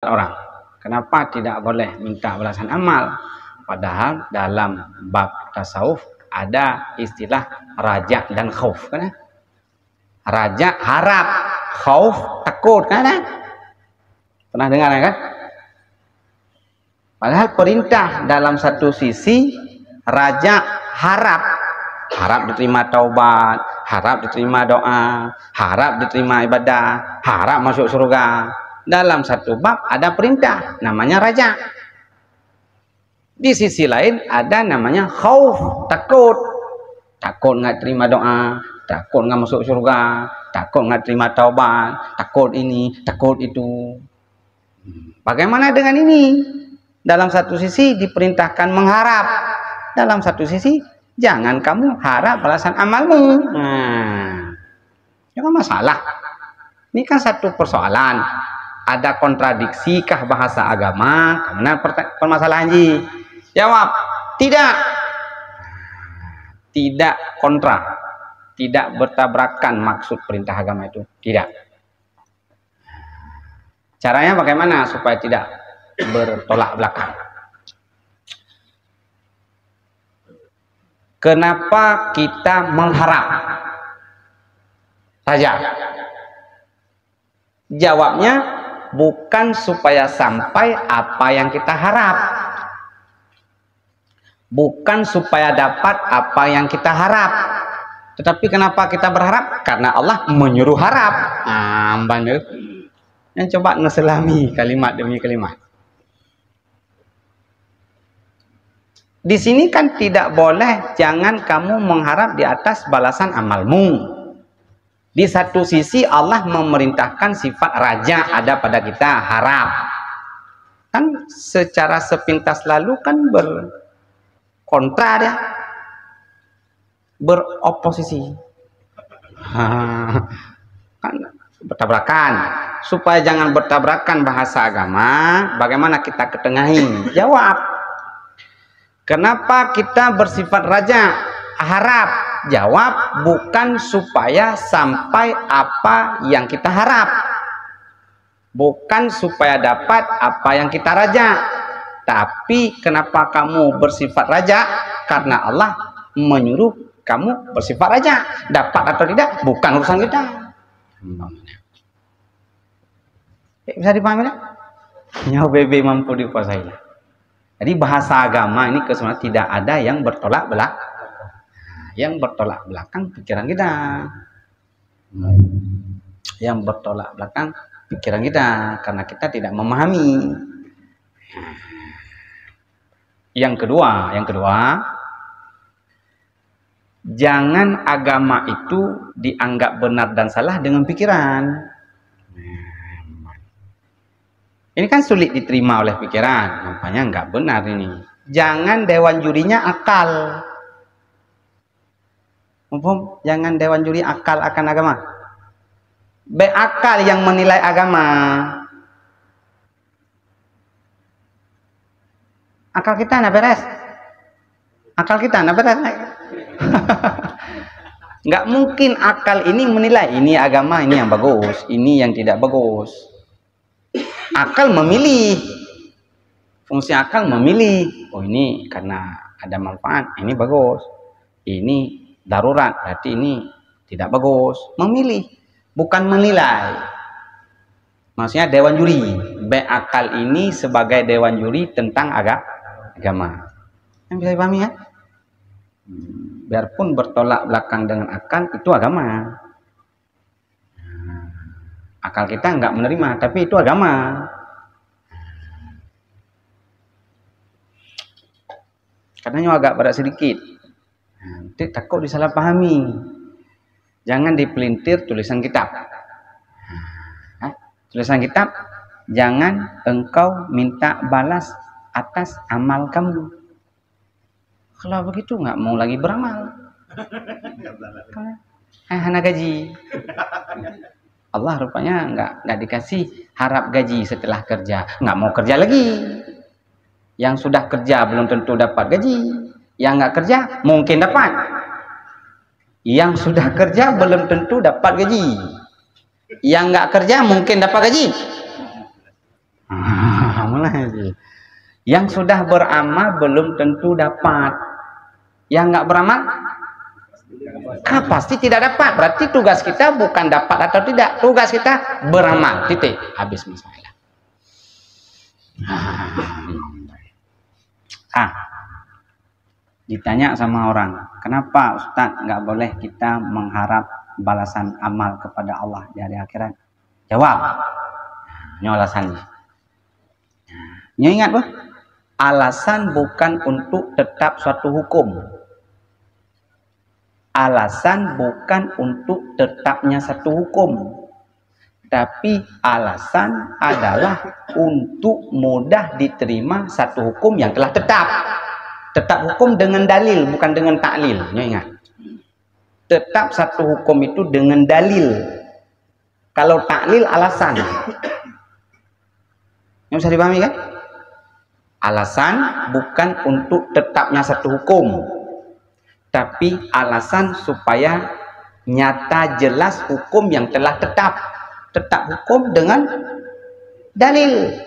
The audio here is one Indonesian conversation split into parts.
orang. Kenapa tidak boleh minta balasan amal? Padahal dalam bab tasawuf ada istilah raja dan khauf, kan? Raja harap, khauf takut, kan? Pernah dengar kan? Padahal perintah dalam satu sisi raja harap diterima taubat, harap diterima doa, harap diterima ibadah, harap masuk surga. Dalam satu bab ada perintah namanya raja. Di sisi lain ada namanya khauf, takut nggak terima doa, takut nggak masuk surga, takut nggak terima taubat, takut ini, takut itu. Bagaimana dengan ini? Dalam satu sisi diperintahkan mengharap, dalam satu sisi jangan kamu harap balasan amalmu. Itu kan masalah. Ini kan satu persoalan. Ada kontradiksikah bahasa agama? Karena permasalahan ji. Jawab, tidak. Tidak kontra. Tidak bertabrakan maksud perintah agama itu. Tidak. Caranya bagaimana supaya tidak bertolak belakang? Kenapa kita mengharap saja? Jawabnya bukan supaya sampai apa yang kita harap, bukan supaya dapat apa yang kita harap, tetapi kenapa kita berharap? Karena Allah menyuruh harap. Yang coba ngeselami kalimat demi kalimat. Di sini kan tidak boleh, jangan kamu mengharap di atas balasan amalmu. Di satu sisi Allah memerintahkan sifat raja ada pada kita, harap. Kan secara sepintas lalu kan berkontra dia. Beroposisi. Kan bertabrakan. Supaya jangan bertabrakan bahasa agama, bagaimana kita ketengahin? Jawab. Kenapa kita bersifat raja? Harap. Jawab, bukan supaya sampai apa yang kita harap, bukan supaya dapat apa yang kita raja. Tapi kenapa kamu bersifat raja? Karena Allah menyuruh kamu bersifat raja. Dapat atau tidak bukan urusan kita. Bisa dipahami tak? Nyawa bebe mampu dikuasai. Jadi bahasa agama ini kesemuanya tidak ada yang bertolak belakang. Yang bertolak belakang pikiran kita, yang bertolak belakang pikiran kita, karena kita tidak memahami. Yang kedua, jangan agama itu dianggap benar dan salah dengan pikiran. Ini kan sulit diterima oleh pikiran, nampaknya nggak benar ini. Jangan dewan jurinya akal. Jangan dewan juri akal akan agama. Akal yang menilai agama. Akal kita nak beres. Akal kita nak beres. Nggak mungkin akal ini menilai ini agama, ini yang bagus, ini yang tidak bagus. Akal memilih. Fungsi akal memilih. Oh ini karena ada manfaat, ini bagus. Ini darurat, berarti ini tidak bagus. Memilih, bukan menilai. Maksudnya dewan juri. Akal ini sebagai dewan juri tentang agama. Yang bisa dipahami ya? Biarpun bertolak belakang dengan akal, itu agama. Akal kita nggak menerima, tapi itu agama. Katanya agak berat sedikit. Nanti takut disalahpahami. Jangan dipelintir tulisan kitab. Tulisan kitab, jangan engkau minta balas atas amal kamu. Kalau begitu nggak mau lagi beramal. Hana gaji. Allah rupanya nggak dikasih harap gaji setelah kerja. Nggak mau kerja lagi. Yang sudah kerja belum tentu dapat gaji. Yang nggak kerja mungkin dapat. Yang sudah kerja belum tentu dapat gaji. Yang nggak kerja mungkin dapat gaji. Yang sudah beramal belum tentu dapat. Yang nggak beramal pasti tidak dapat. Berarti tugas kita bukan dapat atau tidak, tugas kita beramal. Titik, habis masalah. Ditanya sama orang, kenapa Ustadz nggak boleh kita mengharap balasan amal kepada Allah di hari akhirat? Jawab, ini alasannya. Ingat bah, alasan bukan untuk tetap suatu hukum. Alasan bukan untuk tetapnya satu hukum, tapi alasan adalah untuk mudah diterima satu hukum yang telah tetap. Tetap hukum dengan dalil, bukan dengan taklil. Ingat, tetap satu hukum itu dengan dalil. Kalau taklil alasan. Yang bisa dipahami kan? Alasan bukan untuk tetapnya satu hukum, tapi alasan supaya nyata jelas hukum yang telah tetap. Tetap hukum dengan dalil.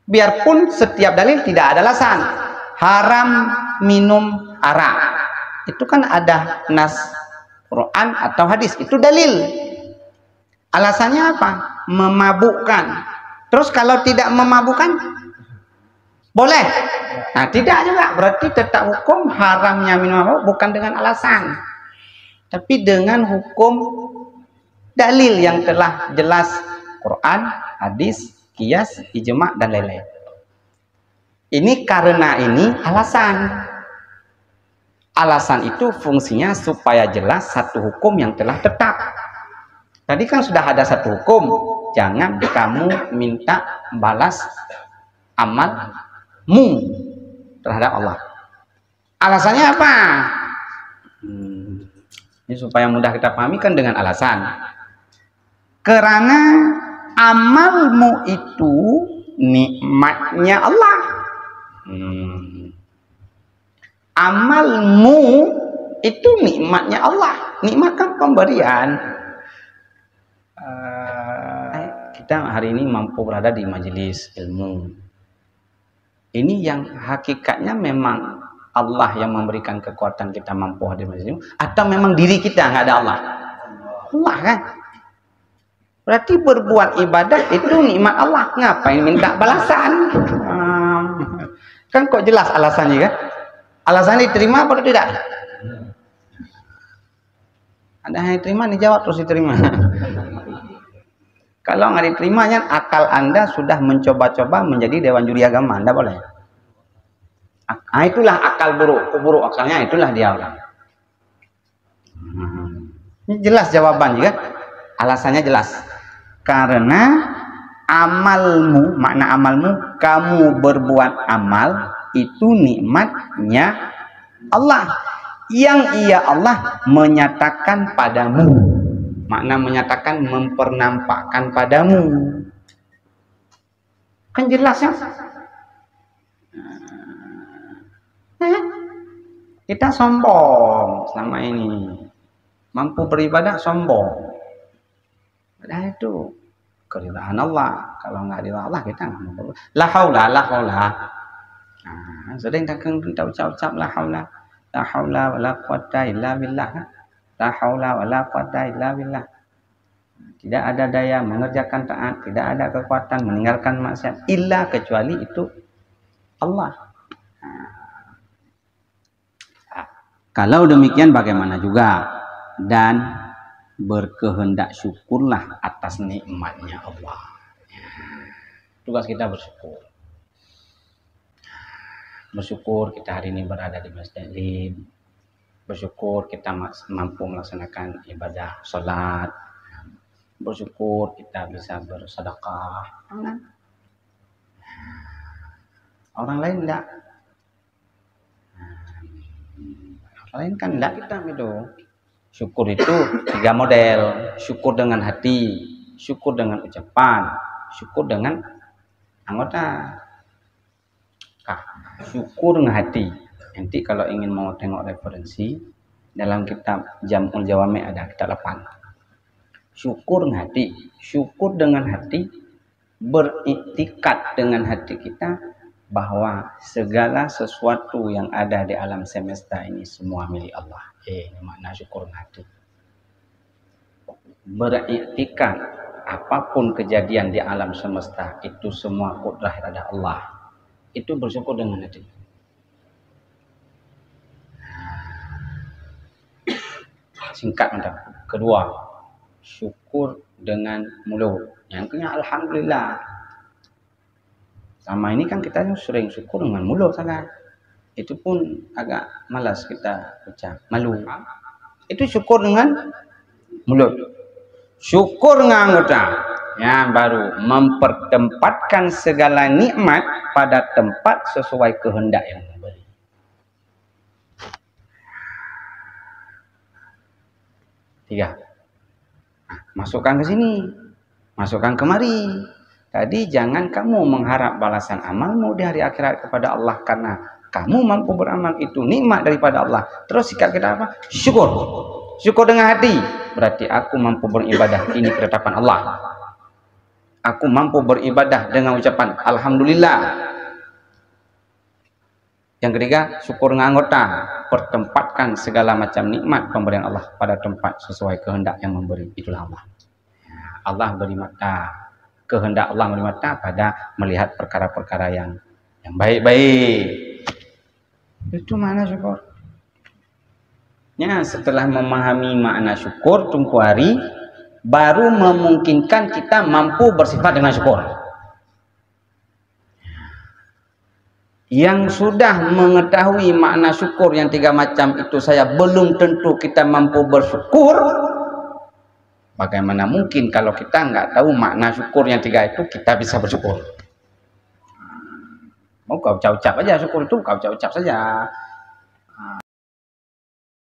Biarpun setiap dalil tidak ada alasan. Haram minum arak, itu kan ada nas Quran atau hadis, itu dalil. Alasannya apa? Memabukkan. Terus kalau tidak memabukkan boleh? Nah, tidak juga. Berarti tetap hukum haramnya minum arak bukan dengan alasan, tapi dengan hukum dalil yang telah jelas, Quran, hadis, qiyas, ijma, dan lain-lain. Ini karena ini alasan. Alasan itu fungsinya supaya jelas satu hukum yang telah tetap. Tadi kan sudah ada satu hukum, jangan kamu minta balas amalmu terhadap Allah. Alasannya apa? Ini supaya mudah kita pahami kan dengan alasan. Karena amalmu itu nikmatnya Allah. Amalmu itu nikmatnya Allah. Nikmat kan pemberian. Kita hari ini mampu berada di majelis ilmu. Ini yang hakikatnya memang Allah yang memberikan kekuatan kita mampu hadir di majelis ilmu, atau memang diri kita nggak ada Allah? Allah kan. Berarti berbuat ibadah itu nikmat Allah. Ngapain minta balasan? Kan kok jelas alasannya kan? Alasannya diterima atau tidak? Ada yang diterima, dijawab terus diterima. Kalau nggak diterimanya, akal Anda sudah mencoba-coba menjadi dewan juri agama. Anda boleh. Itulah akal buruk. Buruk akalnya, itulah dia orang. Ini jelas jawabannya kan? Alasannya jelas. Karena amalmu, makna amalmu, kamu berbuat amal itu nikmatnya Allah yang ia Allah menyatakan padamu. Makna menyatakan, mempernampakkan padamu. Kan jelas ya? Kita sombong selama ini, mampu beribadah sombong. Padahal itu keridhaan Allah. Kalau nggak ridha Allah kita nggak mau. La haula, la haula. Sering kita ucap-ucap la haula wala quwata illa billah. La haula wala quwata illa billah. Tidak ada daya mengerjakan taat, tidak ada kekuatan meninggalkan maksiat illa kecuali itu Allah. Kalau demikian bagaimana juga, dan berkehendak syukurlah atas nikmatnya Allah. Tugas kita bersyukur. Bersyukur kita hari ini berada di Masjid Alim. Bersyukur kita mampu melaksanakan ibadah sholat. Bersyukur kita bisa bersedekah. Orang lain enggak. Orang lain kan enggak kita itu. Syukur itu 3 model. Syukur dengan hati, syukur dengan ucapan, syukur dengan anggota. Syukur dengan hati. Nanti kalau ingin mau tengok referensi dalam kitab Jam'ul Jawami ada kitab 8. syukur hati. Syukur dengan hati, beriktikad dengan hati kita bahwa segala sesuatu yang ada di alam semesta ini semua milik Allah. Ini makna syukur hati. Beriktikad apapun kejadian di alam semesta itu semua kudrah ada Allah. Itu bersyukur dengan hati. Singkat macam. Kedua, syukur dengan mulut. Yang kedua, alhamdulillah. Sama ini kan kita sering syukur dengan mulut sangat. Itu pun agak malas kita ucap, malu. Itu syukur dengan mulut. Syukur dengan anggota. Yang baru mempertempatkan segala nikmat pada tempat sesuai kehendak yang memberi. Tiga. Masukkan ke sini, masukkan kemari. Tadi jangan kamu mengharap balasan amalmu di hari akhirat kepada Allah karena kamu mampu beramal, itu nikmat daripada Allah. Terus sikap kita apa? Syukur. Syukur dengan hati. Berarti aku mampu beribadah ini ketetapan Allah. Aku mampu beribadah dengan ucapan alhamdulillah. Yang ketiga, syukur dengan anggota. Pertempatkan segala macam nikmat pemberian Allah pada tempat sesuai kehendak yang memberi. Itulah Allah. Allah beri mata. Kehendak Allah beri mata pada melihat perkara-perkara yang baik-baik. Itu mana syukur? Ya, setelah memahami makna syukur, tunggu hari baru memungkinkan kita mampu bersifat dengan syukur. Yang sudah mengetahui makna syukur yang tiga macam itu saya belum tentu kita mampu bersyukur. Bagaimana mungkin kalau kita nggak tahu makna syukur yang tiga itu kita bisa bersyukur? Mau kau ucap-ucap aja syukur itu, kau ucap-ucap saja.